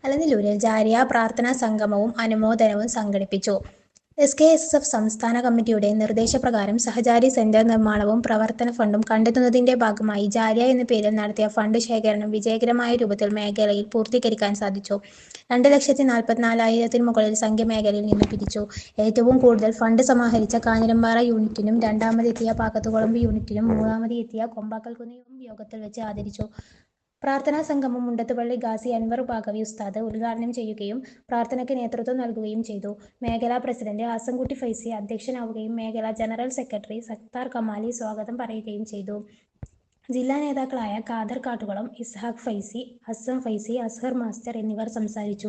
അലനല്ലൂരിൽ ജാരിയ പ്രാർത്ഥനാ സംഗമവും അനുമോദനവും സംഘടിപ്പിച്ചു. SKSSF സംസ്ഥാന കമ്മിറ്റിയുടെ നിർദ്ദേശപ്രകാരം സഹചാരി സെന്റർ നിർമ്മാണവും പ്രവർത്തന ഫണ്ടും കണ്ടെത്തുന്നതിന്റെ ഭാഗമായി ജാരിയ എന്ന പേരിൽ നടത്തിയ ഫണ്ട് ശേഖരണം വിജയകരമായ രൂപത്തിൽ മേഖലയിൽ പൂർത്തീകരിക്കാൻ സാധിച്ചു. 2,44,000 മുകളിൽ സംഖ്യ മേഖലയിൽ നിന്ന് പിരിച്ചു. ഏറ്റവും കൂടുതൽ ഫണ്ട് സമാഹരിച്ച കാഞ്ഞിരമ്പാറ യൂണിറ്റിനും രണ്ടാമതെത്തിയ പാക്കത്തുകൊളമ്പ് യൂണിറ്റിനും മൂന്നാമത് എത്തിയ കൊമ്പാക്കൽകുന്ന് യോഗത്തിൽ വെച്ച് ആദരിച്ചു. പ്രാർത്ഥനാ സംഗമം മുണ്ടത്തുപള്ളി ഗാസി അൻവർ ബാഗവി ഉസ്താദ് ഉദ്ഘാടനം ചെയ്യുകയും പ്രാർത്ഥനയ്ക്ക് നേതൃത്വം നൽകുകയും ചെയ്തു. മേഖലാ പ്രസിഡന്റ് ഹസൻകുട്ടി ഫൈസി അധ്യക്ഷനാവുകയും മേഖലാ ജനറൽ സെക്രട്ടറി സത്താർ കമാലി സ്വാഗതം പറയുകയും ചെയ്തു. ജില്ലാ നേതാക്കളായ ഖാദർ കാട്ടുകുളം, ഇസ്ഹാഖ് ഫൈസി, ഹസ്സം ഫൈസി, അസ്ഹർ മാസ്റ്റർ എന്നിവർ സംസാരിച്ചു.